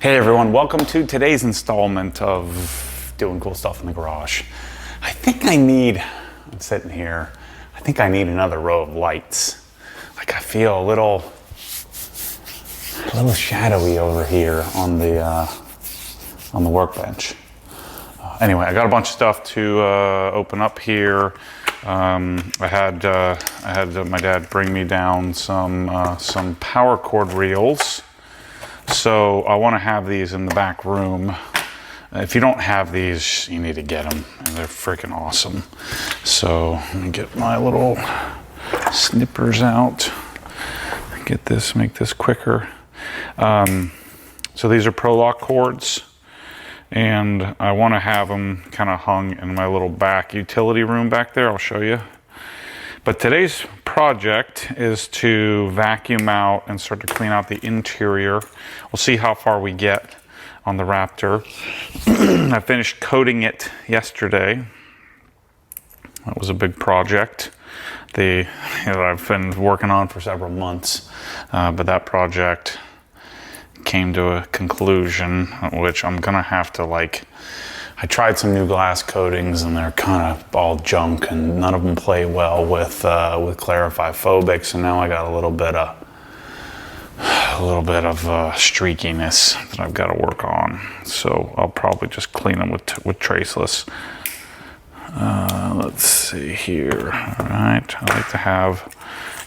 Hey everyone, welcome to today's installment of Doing Cool Stuff in the Garage. I'm sitting here, I think I need another row of lights. Like I feel a little shadowy over here on the workbench. Anyway, I got a bunch of stuff to open up here. I had my dad bring me down some power cord reels. So I want to have these in the back room. If you don't have these, you need to get them, and they're freaking awesome. So let me get my little snippers out. Make this quicker. So these are Pro-Lock cords, and I want to have them kind of hung in my little back utility room back there. I'll show you. But today's project is to vacuum out and start to clean out the interior. We'll see how far we get on the Raptor. I finished coating it yesterday. That was a big project. I've been working on for several months, but that project came to a conclusion, which I'm gonna have to I tried some new glass coatings and they're kind of all junk and none of them play well with Clarify Phobic. So now I got a little bit of streakiness that I've got to work on. So I'll probably just clean them with Traceless. Let's see here. All right, I like to have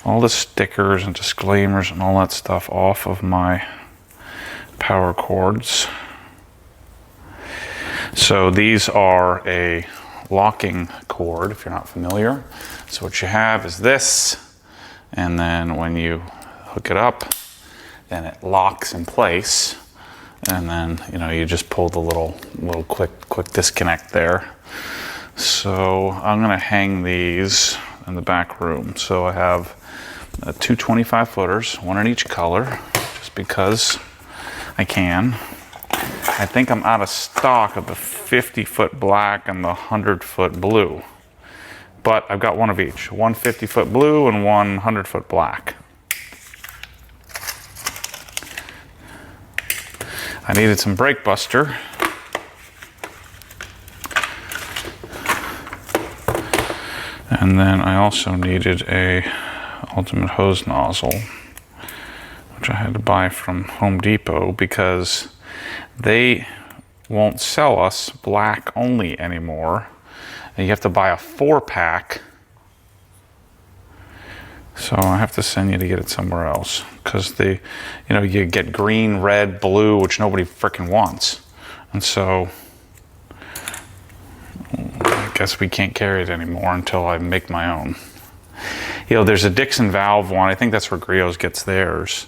all the stickers and disclaimers and all that stuff off of my power cords. So these are a locking cord, if you're not familiar. So what you have is this, and then when you hook it up, then it locks in place, and then you just pull the little quick disconnect there. So I'm gonna hang these in the back room. So I have two 25 footers, one in each color, just because I can. I think I'm out of stock of the 50-foot black and the 100-foot blue. But I've got one of each, one 50-foot blue and one 100-foot black. I needed some brake buster. And then I also needed a ultimate hose nozzle, which I had to buy from Home Depot because they won't sell us black only anymore. And you have to buy a 4-pack. So I have to send you to get it somewhere else because you get green, red, blue, which nobody freaking wants. And so I guess we can't carry it anymore until I make my own. There's a Dixon valve one. I think that's where Griot's gets theirs.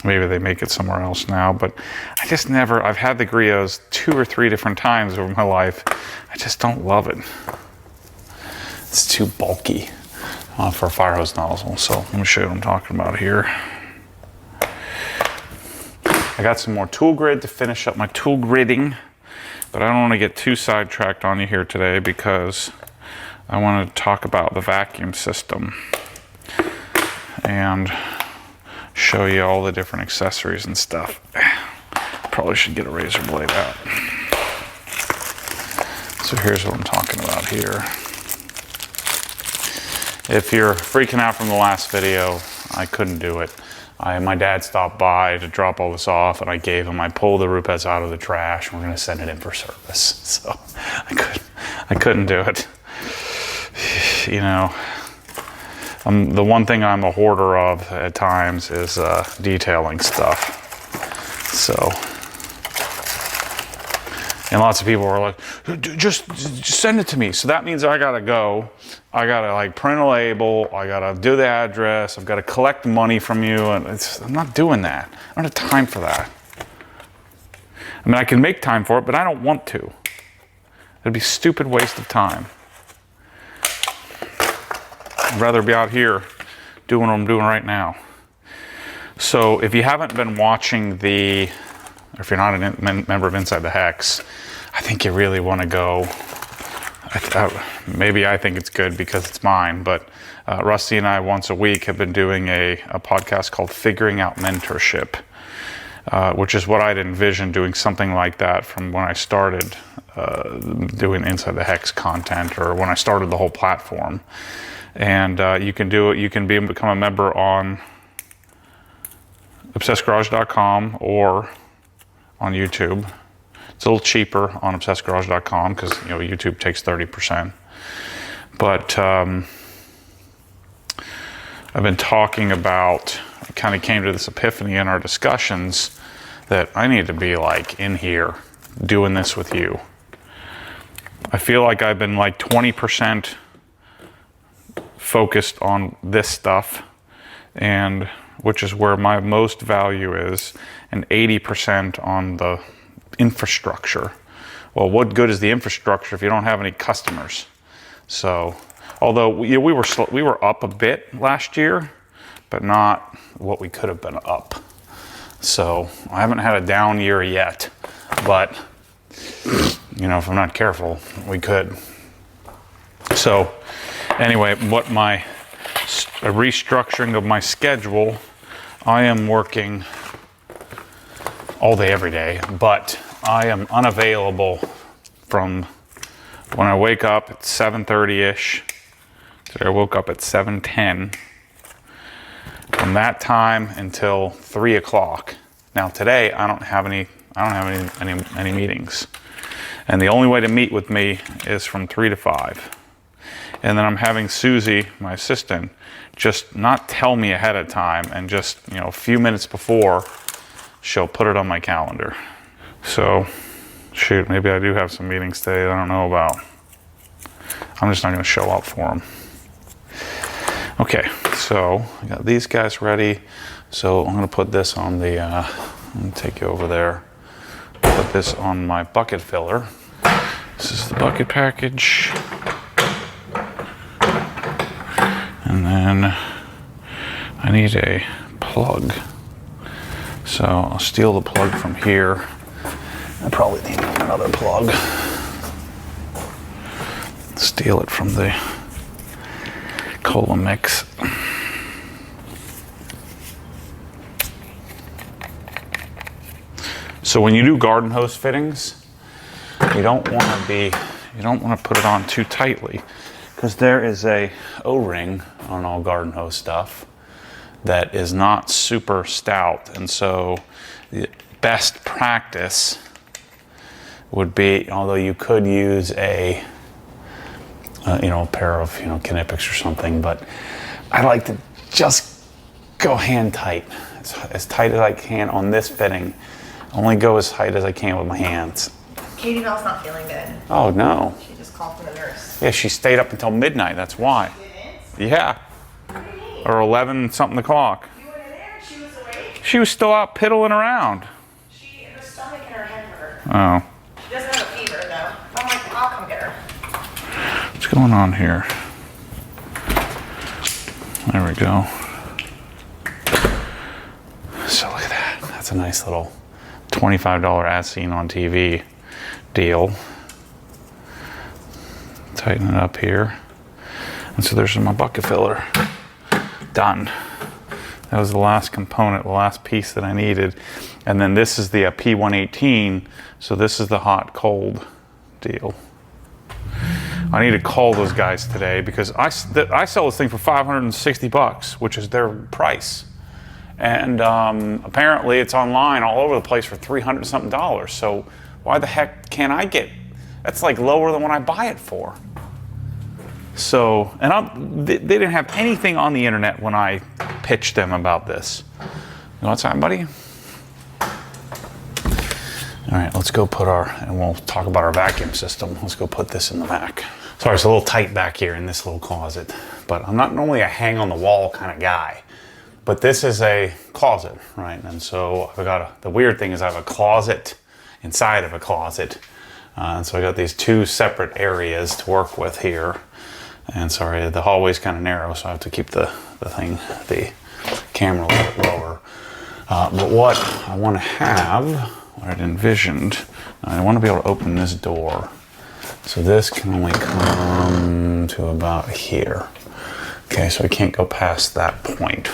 Maybe they make it somewhere else now, but I've had the Griot's 2 or 3 different times over my life. I just don't love it. It's too bulky for a fire hose nozzle. So let me show you what I'm talking about here. I got some more tool grid to finish up my tool gridding, but I don't want to get too sidetracked on you here today because I want to talk about the vacuum system and show you all the different accessories and stuff. Probably should get a razor blade out. So here's what I'm talking about here. If you're freaking out from the last video, I couldn't do it. My dad stopped by to drop all this off, and I pulled the Rupes out of the trash, and we're gonna send it in for service. So I couldn't do it. The one thing I'm a hoarder of at times is detailing stuff. So, and lots of people are like, just send it to me. So that means I gotta go. I gotta print a label. I gotta do the address. I've gotta collect money from you. And I'm not doing that. I don't have time for that. I mean, I can make time for it, but I don't want to. It'd be a stupid waste of time. I'd rather be out here doing what I'm doing right now. So if you haven't been watching or if you're not a member of Inside the Hex, I think you really want to go. Maybe I think it's good because it's mine, but Rusty and I once a week have been doing a podcast called Figuring Out Mentorship. which is what I'd envisioned doing something like that from when I started doing Inside the Hex content, or when I started the whole platform. And you can do it. You can become a member on obsessedgarage.com or on YouTube. It's a little cheaper on obsessedgarage.com because YouTube takes 30%. But I've been talking about, I kind of came to this epiphany in our discussions that I need to be like in here doing this with you. I feel like I've been like 20% focused on this stuff, and which is where my most value is, and 80% on the infrastructure. Well, what good is the infrastructure if you don't have any customers? So, although we were up a bit last year, but not what we could have been up. So I haven't had a down year yet, but if I'm not careful, we could. So anyway, a restructuring of my schedule, I am working all day, every day, but I am unavailable from when I wake up at 7:30-ish. Today I woke up at 7:10. From that time until 3 o'clock. Now today I don't have any meetings. And the only way to meet with me is from 3 to 5. And then I'm having Susie, my assistant, just not tell me ahead of time, and just, a few minutes before, she'll put it on my calendar. So, shoot, maybe I do have some meetings today that I don't know about. I'm just not going to show up for them. Okay, so I got these guys ready. So I'm going to put this on the, I'm going to take you over there. Put this on my bucket filler. This is the bucket package. And then I need a plug. So I'll steal the plug from here. I probably need another plug. Steal it from the cola mix. So when you do garden hose fittings, you don't want to put it on too tightly, because there is a O-ring on all garden hose stuff that is not super stout, and so the best practice would be, although you could use a pair of Knipex or something, but I like to just go hand tight, as tight as I can on this fitting. Only go as tight as I can with my hands. Katie Bell's not feeling good. Oh no. She just called for the nurse. Yeah, she stayed up until midnight, that's why. She didn't? Yeah. What do you mean? Or 11 something o'clock. You went in there and she was awake? She was still out piddling around. Her stomach and her head hurt. Oh. She doesn't have a fever though. I'm like, I'll come get her. What's going on here? There we go. So look at that. That's a nice little $25 as seen on TV deal. Tighten it up here. And so there's my bucket filler. Done. That was the last component, the last piece that I needed. And then this is the P118, so this is the hot cold deal. I need to call those guys today because I sell this thing for $560, which is their price. And apparently it's online all over the place for $300 something. So why the heck can't I get, that's like lower than what I buy it for. So, and they didn't have anything on the internet when I pitched them about this. You know what's that, buddy? All right, let's go and we'll talk about our vacuum system. Let's go put this in the back. Sorry, it's a little tight back here in this little closet, but I'm not normally a hang on the wall kind of guy. But this is a closet, right? And so the weird thing is I have a closet inside of a closet. And so I got these two separate areas to work with here. And sorry, the hallway's kind of narrow, so I have to keep the camera a little bit lower. But what I want to have, what I'd envisioned, I want to be able to open this door. So this can only come to about here. Okay, so I can't go past that point.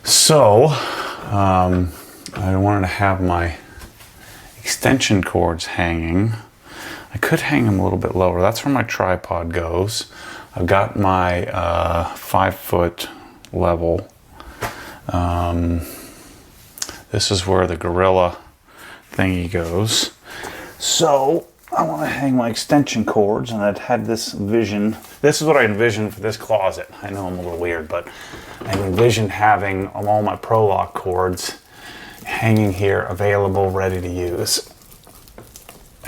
So, I wanted to have my extension cords hanging. I could hang them a little bit lower. That's where my tripod goes. I've got my 5-foot level. This is where the gorilla thingy goes. So I want to hang my extension cords, and I'd had this vision. This is what I envisioned for this closet. I know I'm a little weird, but I envisioned having all my Pro Lock cords hanging here, available, ready to use.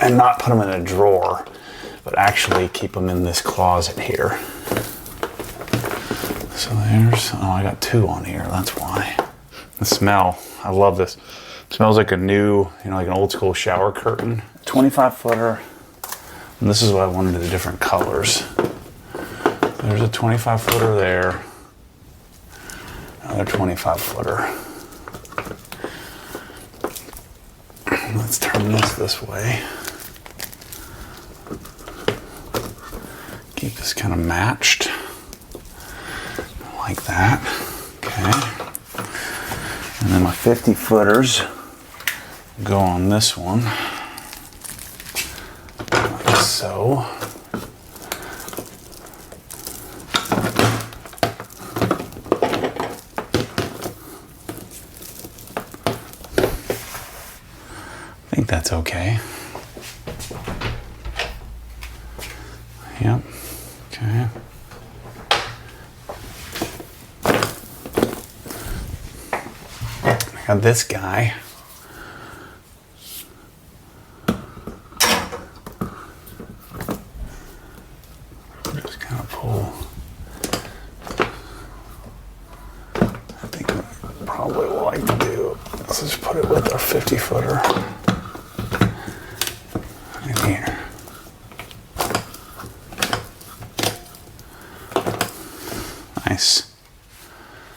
And not put them in a drawer, but actually keep them in this closet here. So there's, oh, I got 2 on here, that's why. The smell, I love this. It smells like a new, like an old school shower curtain. 25-footer, and this is what I wanted, the different colors. There's a 25-footer there, another 25-footer. Let's turn this way. Keep this kind of matched, like that, okay. And then my 50-footers go on this one, like so. I think that's okay. Yep, okay. I got this guy. Just kind of pull. I think probably what I like to do is just put it with our 50-footer in here. Nice.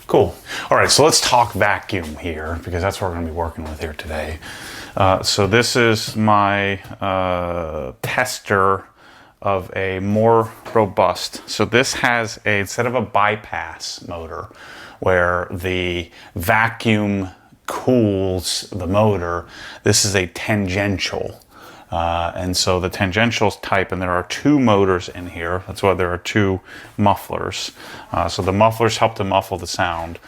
Cool. All right, so let's talk vacuum here, because that's what we're going to be working with here today. So this is my tester of a more robust. So this has a, instead of a bypass motor where the vacuum cools the motor, this is a tangential. And so the tangential type, and there are 2 motors in here. That's why there are 2 mufflers. So the mufflers help to muffle the sound.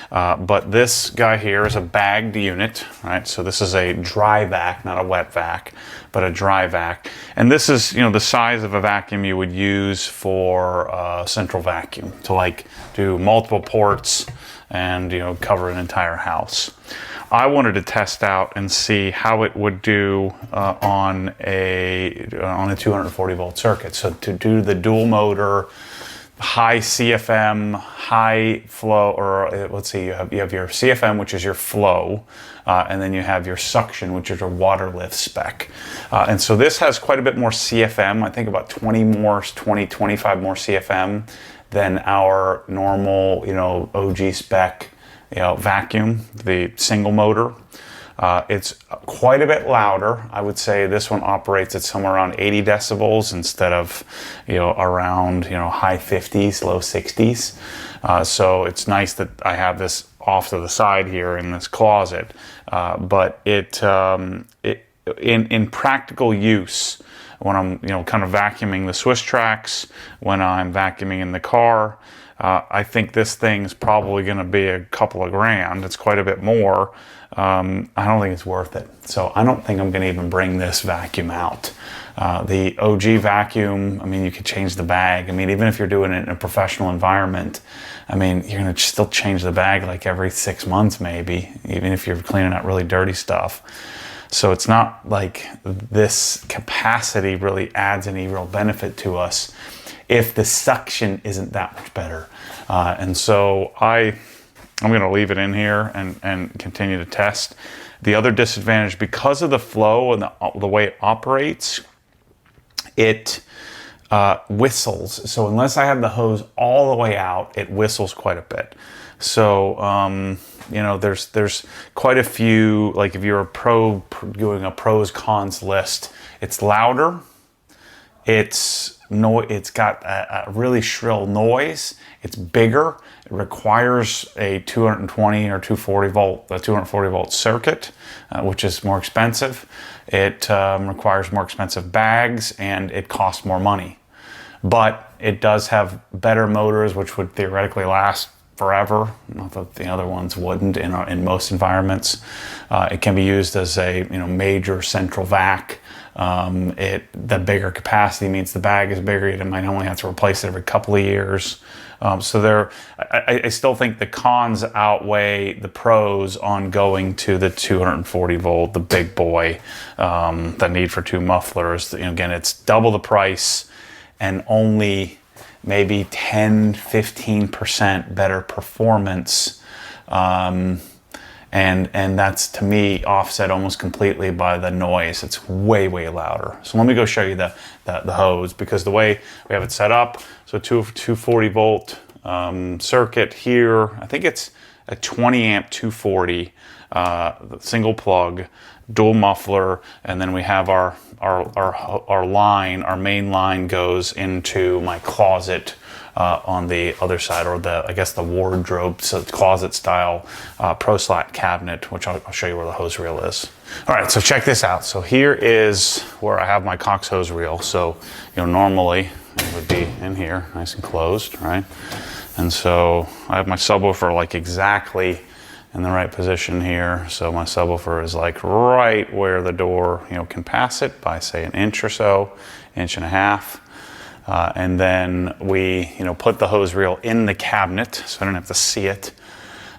But this guy here is a bagged unit, right? So this is a dry vac, not a wet vac, but a dry vac. And this is, the size of a vacuum you would use for central vacuum to like do multiple ports and, cover an entire house. I wanted to test out and see how it would do on a 240 volt circuit. So to do the dual motor, high CFM, high flow, or let's see, you have your CFM, which is your flow, and then you have your suction, which is your water lift spec. And so this has quite a bit more CFM, I think about 25 more CFM than our normal, OG spec, vacuum, the single motor. It's quite a bit louder. I would say this one operates at somewhere around 80 decibels instead of, around, high 50s, low 60s. So it's nice that I have this off to the side here in this closet. But in practical use, when I'm, kind of vacuuming the Swiss tracks, when I'm vacuuming in the car, I think this thing's probably going to be a couple of grand. It's quite a bit more. I don't think it's worth it. So I don't think I'm going to even bring this vacuum out. The OG vacuum, you could change the bag. Even if you're doing it in a professional environment, you're going to still change the bag like every 6 months maybe, even if you're cleaning out really dirty stuff. So it's not like this capacity really adds any real benefit to us if the suction isn't that much better. And so I'm going to leave it in here and continue to test. The other disadvantage, because of the flow and the way it operates, it whistles. So unless I have the hose all the way out, it whistles quite a bit. So, there's quite a few, like if you're a pro doing a pros cons list, it's louder It's got a really shrill noise. It's bigger. It requires a 220 or 240 volt circuit, which is more expensive. It requires more expensive bags, and it costs more money. But it does have better motors, which would theoretically last forever. Not that the other ones wouldn't in most environments. It can be used as a major central vac. The bigger capacity means the bag is bigger. You might only have to replace it every couple of years. So I still think the cons outweigh the pros on going to the 240 volt, the big boy, the need for two mufflers. Again, it's double the price and only maybe 10-15% better performance. And that's, to me, offset almost completely by the noise. It's way, way louder. So let me go show you the hose, because the way we have it set up, so 240 volt circuit here, I think it's a 20 amp 240 single plug, dual muffler, and then we have our line, our main line goes into my closet on the other side, or I guess the wardrobe, so closet style pro slat cabinet, which I'll show you where the hose reel is. All right, so check this out. So here is where I have my Cox hose reel. So normally it would be in here, nice and closed, right? And so I have my subwoofer like exactly in the right position here. So my subwoofer is like right where the door can pass it by, say, an inch or so, inch and a half. And then we put the hose reel in the cabinet so I don't have to see it.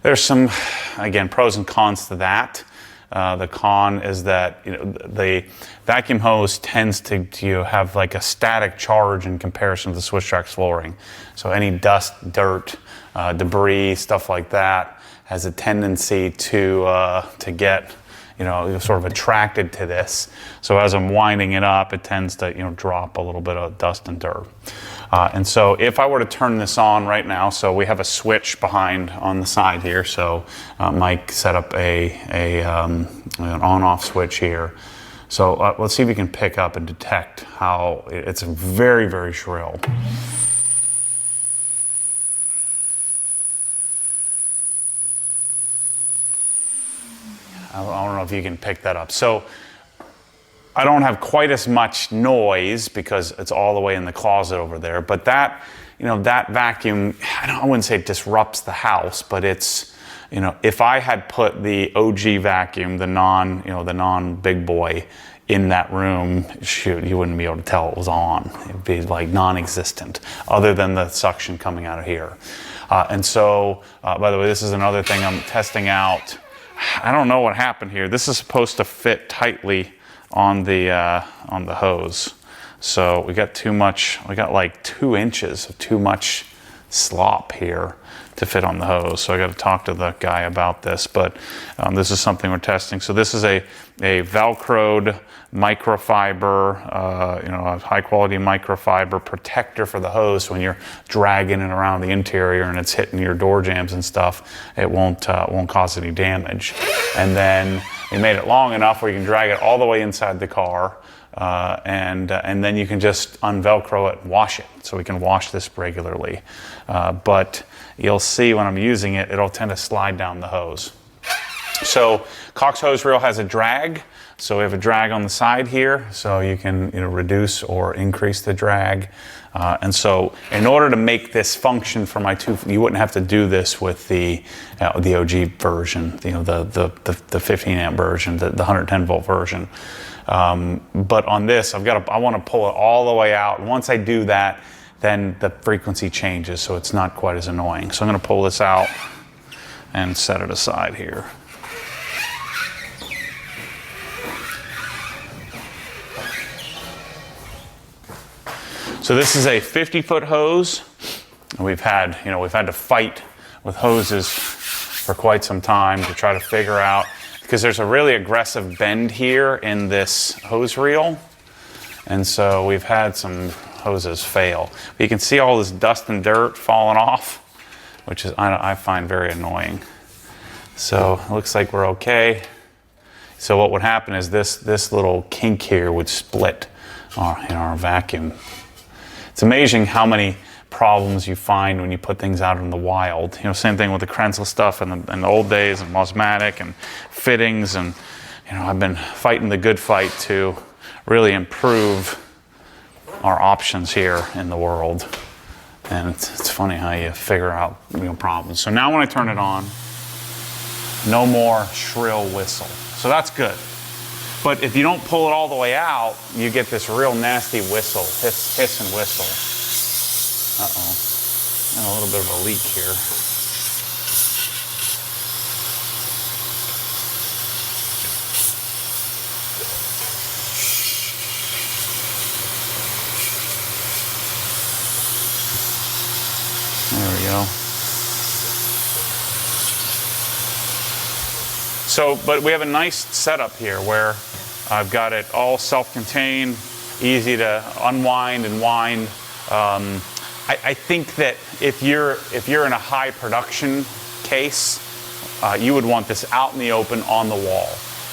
There's some, again, pros and cons to that. The con is that the vacuum hose tends to have like a static charge in comparison to the Swiss Trax flooring. So any dust, dirt, debris, stuff like that has a tendency to get sort of attracted to this. So as I'm winding it up, it tends to drop a little bit of dust and dirt. And so if I were to turn this on right now, so we have a switch behind on the side here. So Mike set up an on-off switch here. So let's see if we can pick up and detect how it's very, very shrill. I don't know if you can pick that up. So I don't have quite as much noise because it's all the way in the closet over there. But that vacuum, I wouldn't say it disrupts the house, but it's, if I had put the OG vacuum, the non big boy in that room, shoot, you wouldn't be able to tell it was on. It'd be like non-existent, other than the suction coming out of here. And so, by the way, this is another thing I'm testing out. I don't know what happened here. This is supposed to fit tightly on the hose. So we got too much, we got like 2 inches of too much slop here to fit on the hose. So I got to talk to the guy about this, but this is something we're testing. So this is a Velcroed microfiber, a high quality microfiber protector for the hose. When you're dragging it around the interior and it's hitting your door jambs and stuff, it won't cause any damage. And then we made it long enough where you can drag it all the way inside the car, and then you can just unvelcro it and wash it. So we can wash this regularly. But you'll see when I'm using it, it'll tend to slide down the hose. So Cox hose reel has a drag. So we have a drag on the side here, so you can reduce or increase the drag. And so in order to make this function for my you wouldn't have to do this with the OG version, the 15 amp version, the 110 volt version. But on this, I want to pull it all the way out. And once I do that, then the frequency changes, so it's not quite as annoying. So I'm going to pull this out and set it aside here. So this is a 50-foot hose. We've had to fight with hoses for quite some time to try to figure out, because there's a really aggressive bend here in this hose reel. And so we've had some hoses fail. But you can see all this dust and dirt falling off, which is I find very annoying. So it looks like we're okay. So what would happen is this little kink here would split our vacuum. It's amazing how many problems you find when you put things out in the wild. You know, same thing with the Krenzel stuff in the old days, and Mosmatic and fittings, and you know, I've been fighting the good fight to really improve our options here in the world. And it's funny how you figure out, you know, problems. So now when I turn it on, no more shrill whistle. So that's good. But if you don't pull it all the way out, you get this real nasty whistle, hiss and whistle. Uh-oh, got a little bit of a leak here. There we go. So, but we have a nice setup here where I've got it all self-contained, easy to unwind and wind. I think that if you're in a high production case, you would want this out in the open on the wall.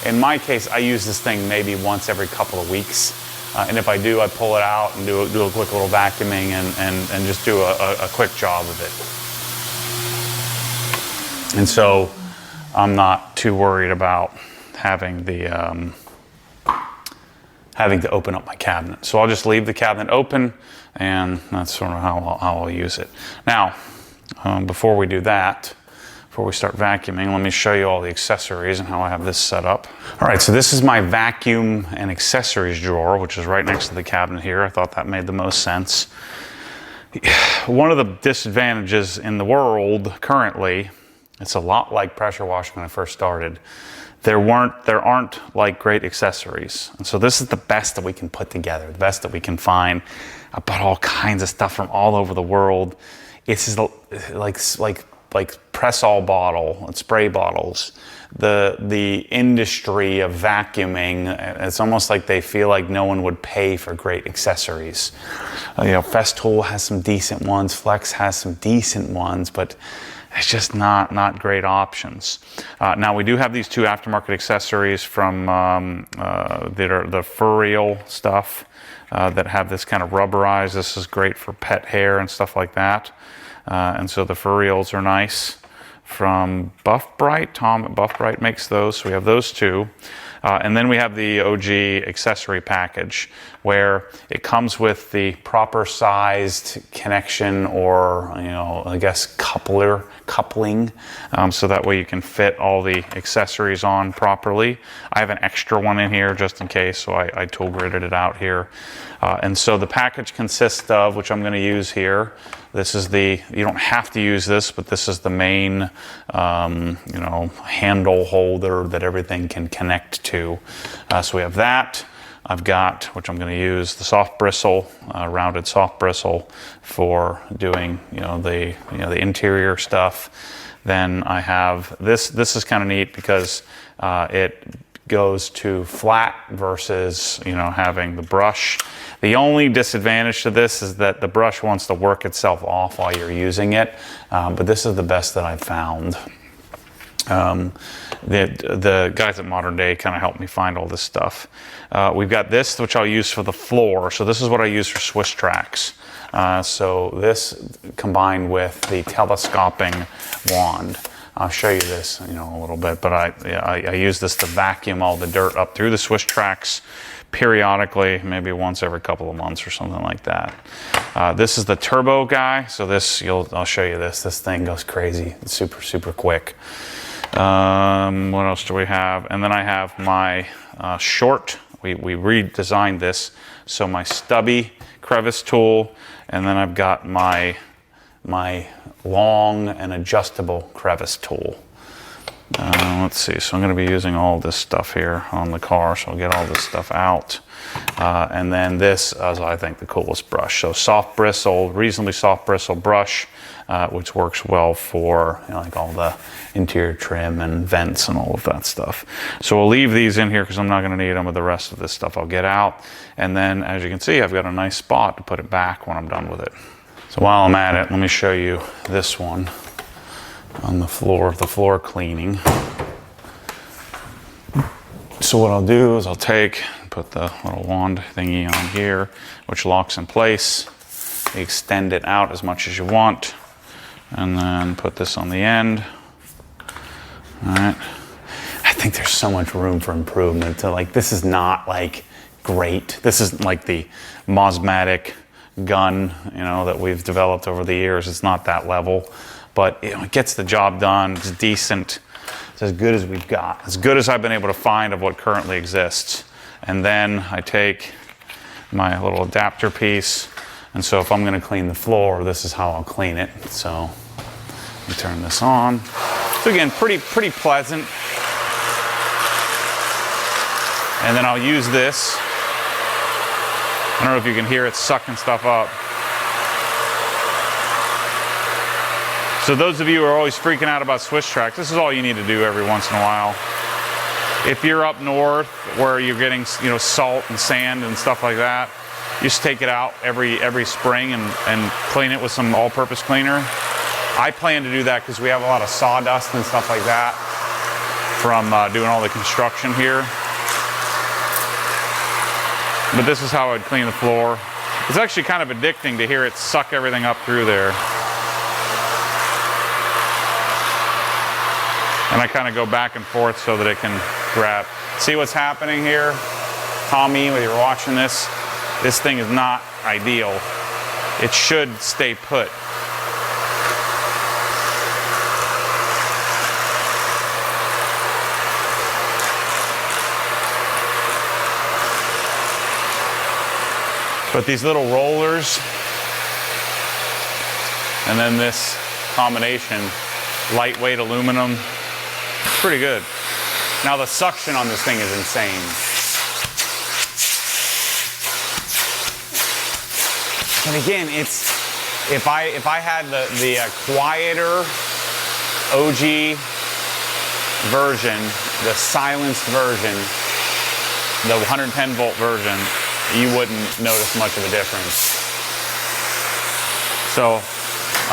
In my case, I use this thing maybe once every couple of weeks. And if I do, I pull it out and do a quick little vacuuming and just do a quick job of it. And so I'm not too worried about having to open up my cabinet. So I'll just leave the cabinet open, and that's sort of how I'll use it. Now, before we do that, before we start vacuuming, let me show you all the accessories and how I have this set up. All right, so this is my vacuum and accessories drawer, which is right next to the cabinet here. I thought that made the most sense. One of the disadvantages in the world currently, it's a lot like pressure washing when I first started. There aren't like great accessories. And so this is the best that we can put together, the best that we can find. I bought all kinds of stuff from all over the world. It's just like press-all bottle and spray bottles. The industry of vacuuming, it's almost like they feel like no one would pay for great accessories. You know, Festool has some decent ones, Flex has some decent ones, but it's just not great options. Now we do have these two aftermarket accessories from that are the Furial stuff that have this kind of rubberized. This is great for pet hair and stuff like that. And so the Furials are nice. From Buff Bright, Tom at Buff Bright makes those, so we have those two. And then we have the OG accessory package, where it comes with the proper sized connection, or, you know, I guess coupling, so that way you can fit all the accessories on properly. I have an extra one in here just in case, so I tool gridded it out here. And so the package consists of, which I'm going to use here, this is you don't have to use this, but this is the main, you know, handle holder that everything can connect to. So we have that. I've got, which I'm going to use, the soft bristle, rounded soft bristle for doing, the interior stuff. Then I have this. This is kind of neat because it goes to flat versus, having the brush. The only disadvantage to this is that the brush wants to work itself off while you're using it, but this is the best that I've found. The guys at Modern Day kind of helped me find all this stuff. We've got this, which I'll use for the floor. So this is what I use for Swiss tracks. So this combined with the telescoping wand. I'll show you this, a little bit, but I use this to vacuum all the dirt up through the Swiss tracks periodically, maybe once every couple of months or something like that. This is the turbo guy. So this, I'll show you this. This thing goes crazy. It's super, super quick. What else do we have? And then I have my short. We redesigned this. So my stubby crevice tool, and then I've got my long and adjustable crevice tool. Let's see, so I'm going to be using all this stuff here on the car, so I'll get all this stuff out. And then this is, I think, the coolest brush. So soft bristle, reasonably soft bristle brush, which works well for like all the interior trim and vents and all of that stuff. So we'll leave these in here because I'm not going to need them with the rest of this stuff I'll get out. And then, as you can see, I've got a nice spot to put it back when I'm done with it. So while I'm at it, let me show you this one on the floor cleaning. So what I'll do is I'll take put the little wand thingy on here, which locks in place. You extend it out as much as you want, and then put this on the end. All right. I think there's so much room for improvement. So like, this is not like great. This isn't like the Mosmatic gun, you know, that we've developed over the years. It's not that level, but it gets the job done. It's decent. It's as good as we've got, as good as I've been able to find of what currently exists. And then I take my little adapter piece, and so if I'm going to clean the floor, this is how I'll clean it. So let me turn this on. So again, pretty pleasant. And then I'll use this. I don't know if you can hear it sucking stuff up. So those of you who are always freaking out about Swiss tracks, this is all you need to do every once in a while. If you're up north where you're getting, you know, salt and sand and stuff like that, you just take it out every spring and clean it with some all-purpose cleaner. I plan to do that because we have a lot of sawdust and stuff like that from doing all the construction here. But this is how I'd clean the floor. It's actually kind of addicting to hear it suck everything up through there. And I kind of go back and forth so that it can grab. See what's happening here? Tommy, when you're watching this, this thing is not ideal. It should stay put. But these little rollers, and then this combination, lightweight aluminum, pretty good. Now the suction on this thing is insane. And again, it's, if I had the quieter OG version, the silenced version, the 110 volt version, you wouldn't notice much of a difference. So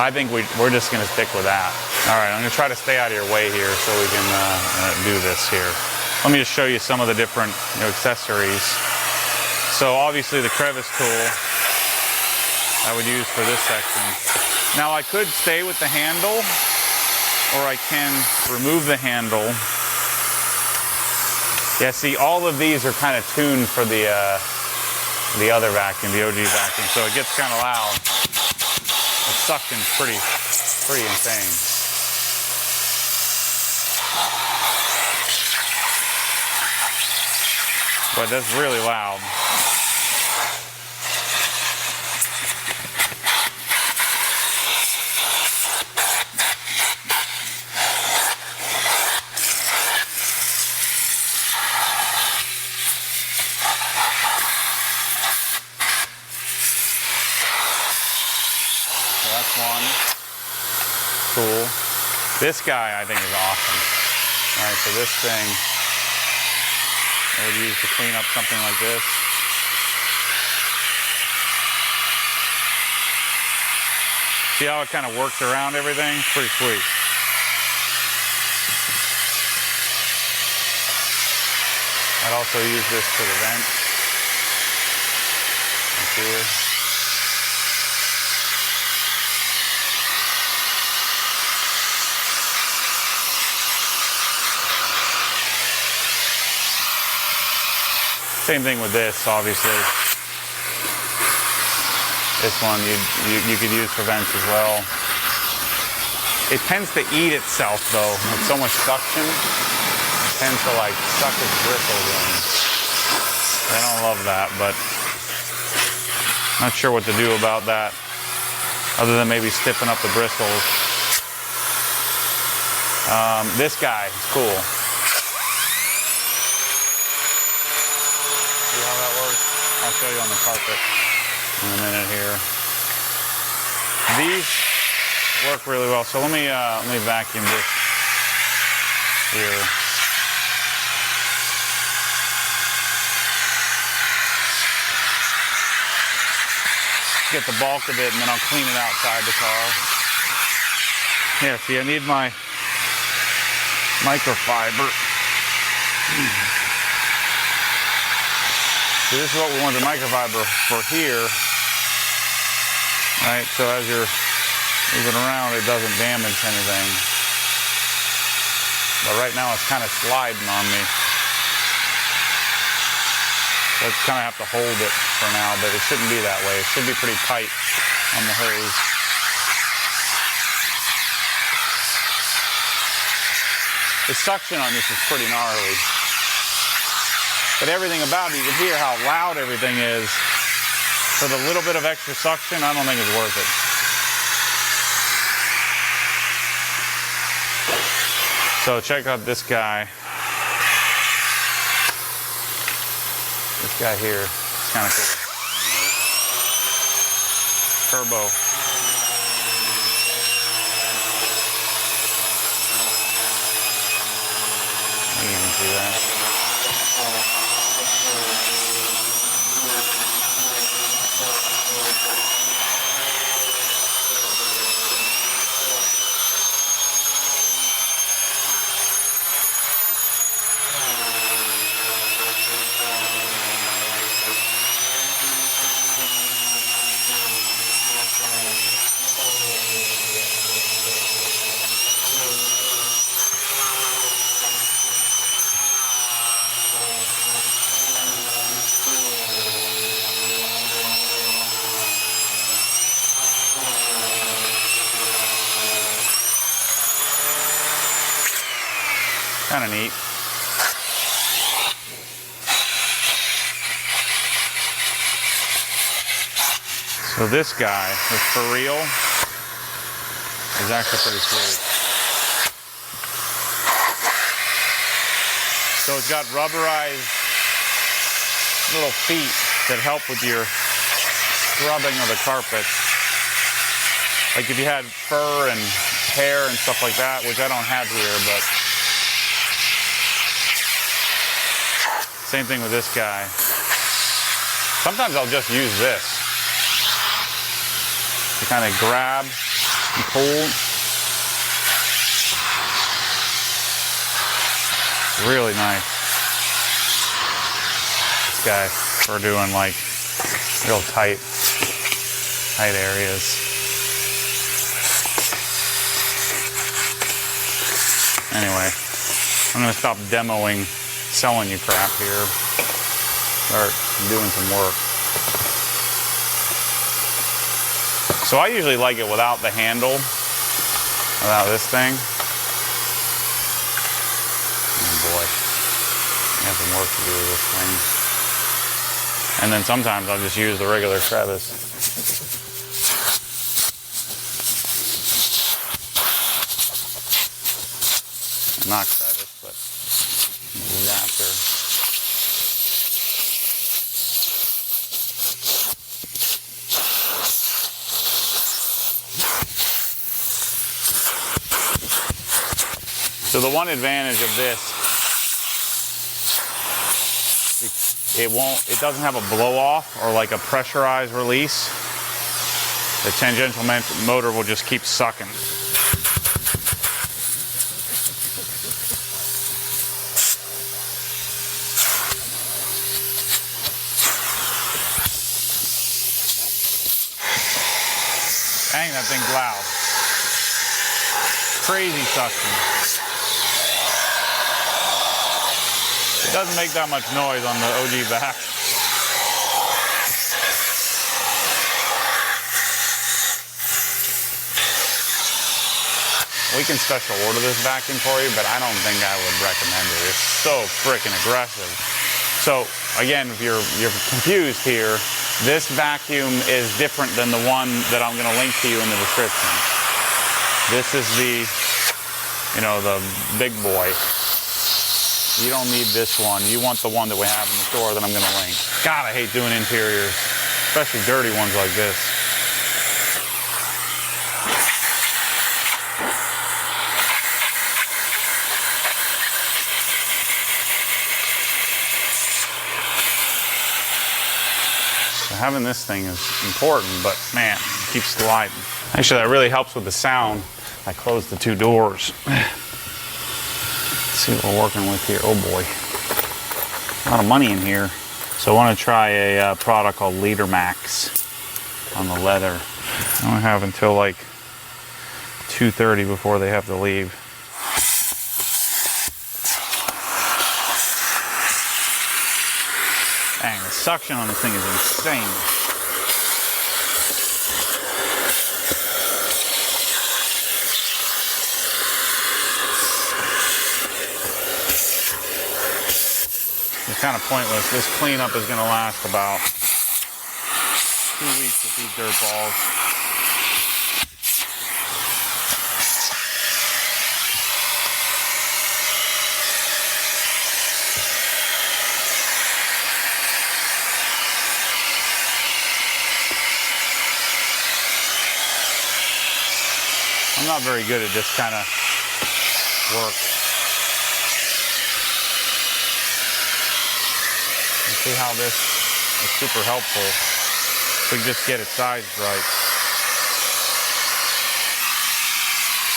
I think we're just going to stick with that. All right, I'm going to try to stay out of your way here so we can do this here. Let me just show you some of the different, you know, accessories. So obviously the crevice tool I would use for this section. Now I could stay with the handle, or I can remove the handle. Yeah, see, all of these are kind of tuned for the other vacuum, the OG vacuum, so it gets kind of loud. The suction's pretty insane. But that's really loud. One. Cool. This guy I think is awesome. All right, so this thing I would use to clean up something like this. See how it kind of works around everything? It's pretty sweet. I'd also use this for the vent. Right here. Same thing with this, obviously. This one you could use for vents as well. It tends to eat itself though, with so much suction. It tends to like suck its bristles in. I don't love that, but not sure what to do about that, other than maybe stiffen up the bristles. This guy is cool. I'll show you on the carpet in a minute here. These work really well. So let me vacuum this here. Get the bulk of it, and then I'll clean it outside the car. Yeah, see, I need my microfiber. So this is what we want the microfiber for here. Right, so as you're moving around, it doesn't damage anything. But right now it's kind of sliding on me. So I kind of have to hold it for now, but it shouldn't be that way. It should be pretty tight on the hose. The suction on this is pretty gnarly. But everything about it, you can hear how loud everything is. For the little bit of extra suction, I don't think it's worth it. So check out this guy. This guy here, it's kind of cool. Turbo. You can see that. Kind of neat. So this guy, this for real, is actually pretty sweet. So it's got rubberized little feet that help with your scrubbing of the carpet. Like if you had fur and hair and stuff like that, which I don't have here, but same thing with this guy. Sometimes I'll just use this to kind of grab and pull. Really nice. This guy for doing like real tight areas. Anyway, I'm gonna stop demoing selling you crap here. Start doing some work. So I usually like it without the handle, without this thing. Oh boy, I have some work to do with this thing. And then sometimes I'll just use the regular crevice. Not crevice, but adapter. So the one advantage of this, it doesn't have a blow off or like a pressurized release. The tangential motor will just keep sucking. Dang, that thing's loud. Crazy suction. It doesn't make that much noise on the OG vac. We can special order this vacuum for you, but I don't think I would recommend it. It's so freaking aggressive. So again, if you're confused here, this vacuum is different than the one that I'm going to link to you in the description. This is the, the big boy. You don't need this one. You want the one that we have in the store that I'm going to link. God, I hate doing interiors, especially dirty ones like this. So having this thing is important, but man, it keeps sliding. Actually, that really helps with the sound. I closed the two doors. Let's see what we're working with here. Oh boy, a lot of money in here. So I want to try a product called Leader Max on the leather. I don't have until like 2:30 before they have to leave. Dang, the suction on this thing is insane. It's kind of pointless. This cleanup is going to last about 2 weeks with these dirt balls. I'm not very good at this kind of work. You see how this is super helpful if we just get it sized right.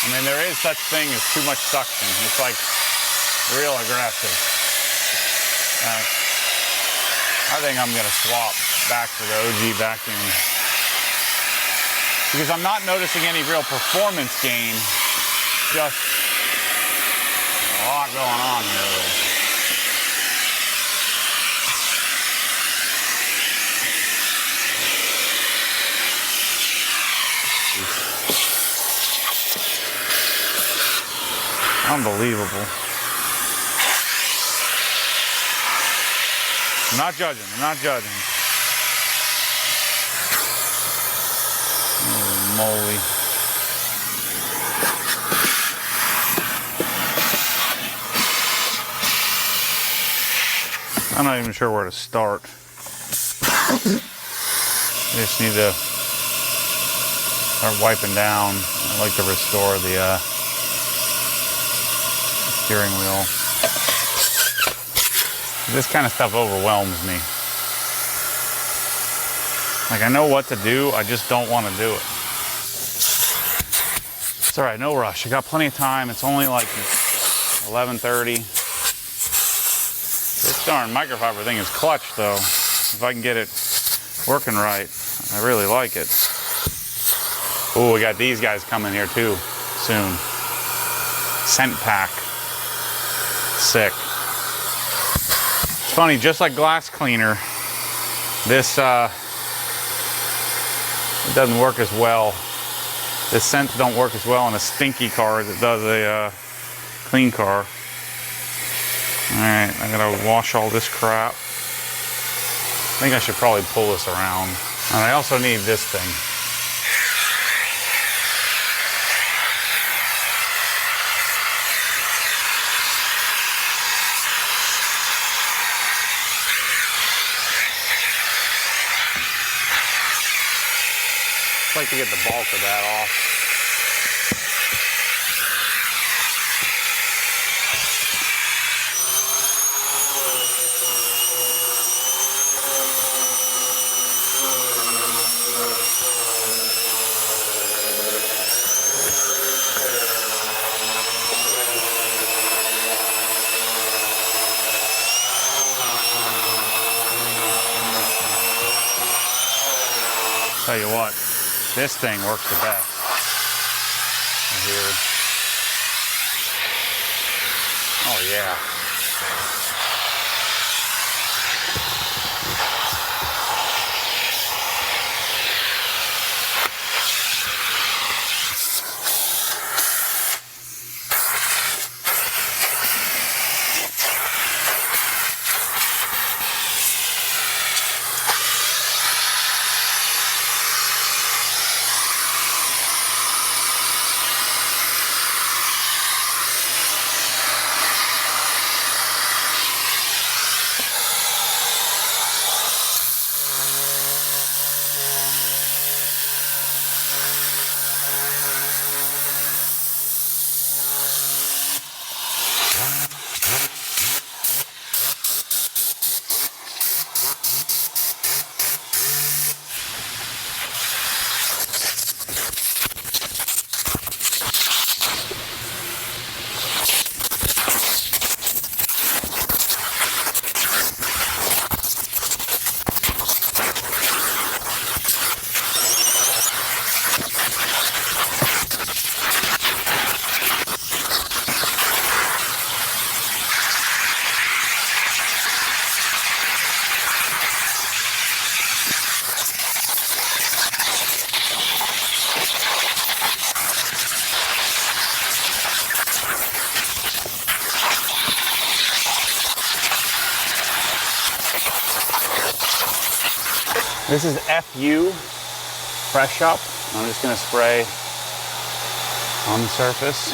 I mean, there is such thing as too much suction. It's like real aggressive. I think I'm going to swap back to the OG vacuum because I'm not noticing any real performance gain. Just a lot going on here. Unbelievable. I'm not judging. I'm not judging. Holy moly. I'm not even sure where to start. I just need to start wiping down. I like to restore the steering wheel. This kind of stuff overwhelms me. Like, I know what to do, I just don't want to do it. It's all right, no rush. I got plenty of time. It's only like 11:30. This darn microfiber thing is clutch, though. If I can get it working right, I really like it. Oh, we got these guys coming here too soon. Scent pack. Sick. It's funny, just like glass cleaner, this it doesn't work as well. This scent don't work as well on a stinky car as it does a clean car. Alright, I gotta wash all this crap. I think I should probably pull this around. And I also need this thing. I'd like to get the bulk of that off. Tell you what. This thing works the best. Here. Oh yeah. This is FU, Fresh Up. I'm just gonna spray on the surface.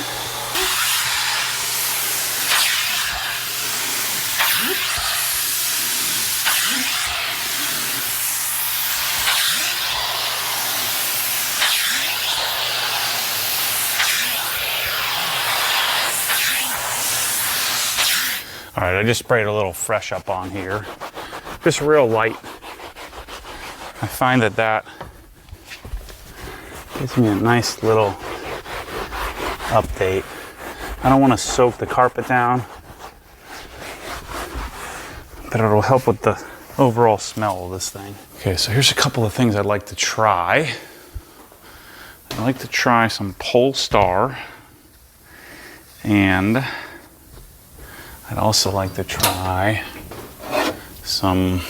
All right, I just sprayed a little Fresh Up on here. Just real light. I find that gives me a nice little update. I don't want to soak the carpet down, but it'll help with the overall smell of this thing. Okay, so here's a couple of things I'd like to try. I'd like to try some Polestar, and I'd also like to try some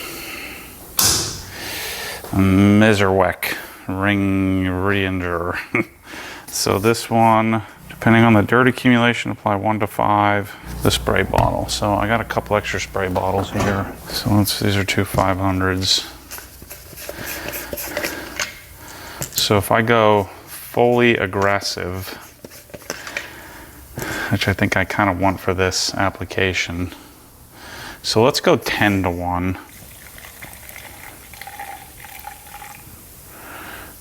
Miserweck Ring Reinder. So this one, depending on the dirt accumulation, apply 1 to 5, the spray bottle. So I got a couple extra spray bottles here. So these are 2 500s. So if I go fully aggressive, which I think I kind of want for this application. So let's go 10 to 1.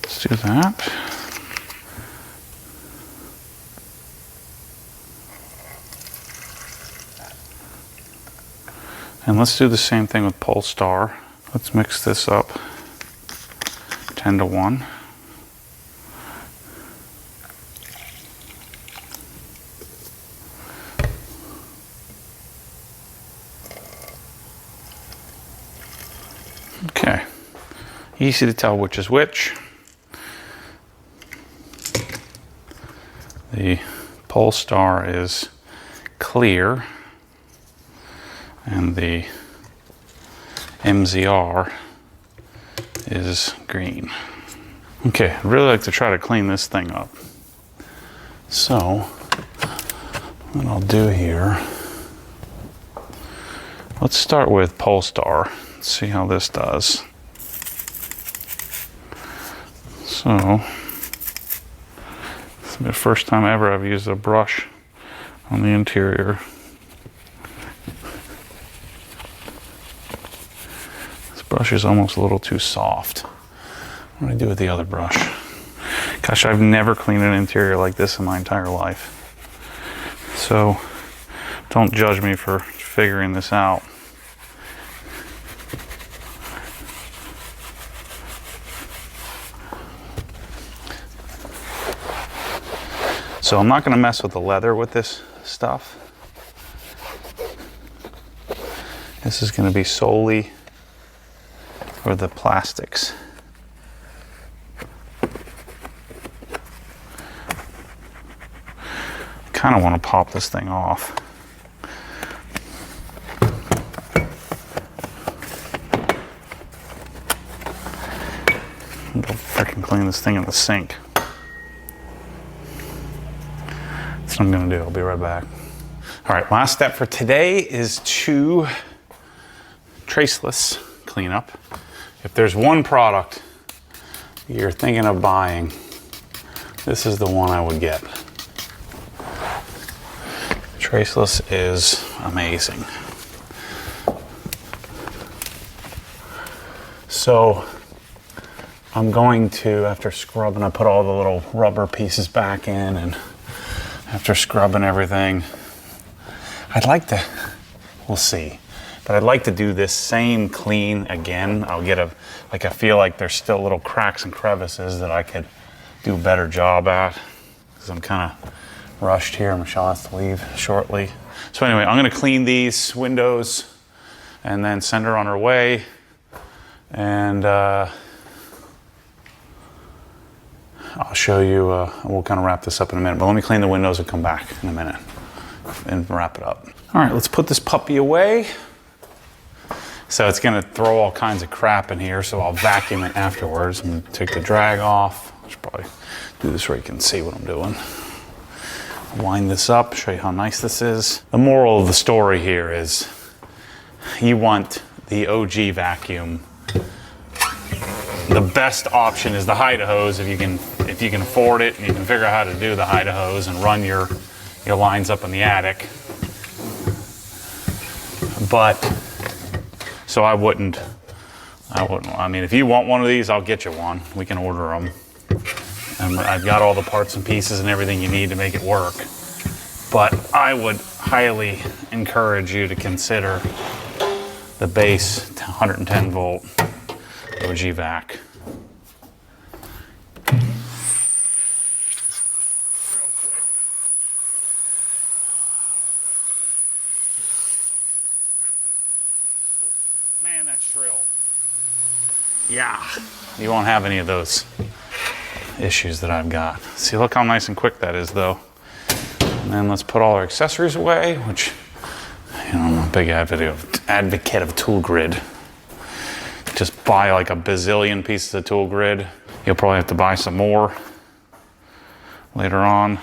Let's do that. And let's do the same thing with Polestar. Let's mix this up. 10 to 1. Okay, easy to tell which is which. The Polestar is clear and the MZR is green. Okay, I'd really like to try to clean this thing up. So, what I'll do here, let's start with Polestar. See how this does. So, it's the first time ever I've used a brush on the interior. This brush is almost a little too soft. What do I do with the other brush? Gosh, I've never cleaned an interior like this in my entire life. So, don't judge me for figuring this out. So I'm not going to mess with the leather with this stuff. This is going to be solely for the plastics. Kind of want to pop this thing off. Go freaking clean this thing in the sink. That's what I'm gonna do. I'll be right back. All right, last step for today is to traceless cleanup. If there's one product you're thinking of buying, this is the one I would get. Traceless is amazing. So I'm going to, after scrubbing, I put all the little rubber pieces back in, and after scrubbing everything, I'd like to, we'll see, but I'd like to do this same clean again. I'll get I feel like there's still little cracks and crevices that I could do a better job at, because I'm kind of rushed here. Michelle has to leave shortly. So anyway, I'm gonna clean these windows and then send her on her way. And I'll show you, we'll kind of wrap this up in a minute, but let me clean the windows and come back in a minute and wrap it up. All right, let's put this puppy away. So it's gonna throw all kinds of crap in here, so I'll vacuum it afterwards. I'm gonna take the drag off. I should probably do this where you can see what I'm doing. Wind this up, show you how nice this is. The moral of the story here is you want the OG vacuum the best option is the hide hose if you can afford it and you can figure out how to do the hide hose and run your lines up in the attic. But so I wouldn't. I mean, if you want one of these, I'll get you one. We can order them. And I've got all the parts and pieces and everything you need to make it work. But I would highly encourage you to consider the base 110 volt OG-Vac. Man, that's shrill. Yeah, you won't have any of those issues that I've got. See, look how nice and quick that is, though. And then let's put all our accessories away, which, you know, I'm a big advocate of tool grid. Just buy like a bazillion pieces of tool grid. You'll probably have to buy some more later on.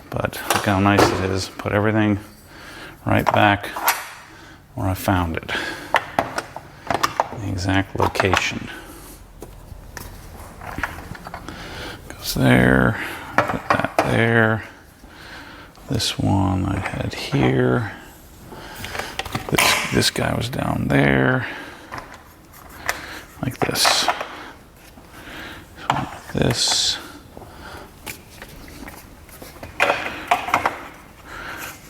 But look how nice it is. Put everything right back where I found it. The exact location. Goes there, put that there. This one I had here. This guy was down there. Like this. So like this.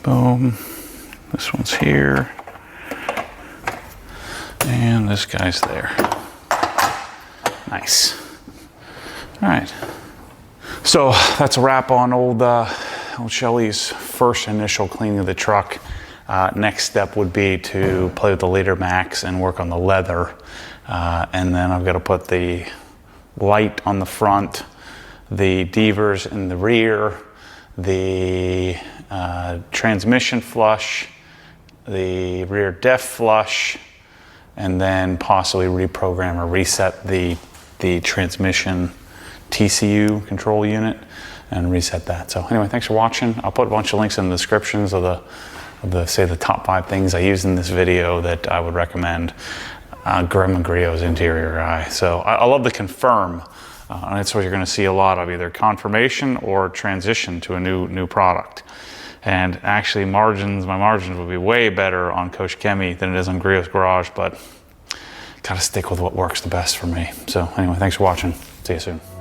Boom. This one's here. And this guy's there. Nice. All right. So that's a wrap on old Shelly's first initial cleaning of the truck. Next step would be to play with the Leader Max and work on the leather. And then I've got to put the light on the front, the devers in the rear, the transmission flush, the rear def flush, and then possibly reprogram or reset the transmission TCU control unit and reset that. So anyway, thanks for watching. I'll put a bunch of links in the descriptions of the top 5 things I used in this video that I would recommend. Graham & Griot's interior guy. So I love the confirm. And that's what you're going to see a lot of, either confirmation or transition to a new product. And actually my margins would be way better on Coach Chemi than it is on Griot's Garage, but gotta stick with what works the best for me. So anyway, thanks for watching. See you soon.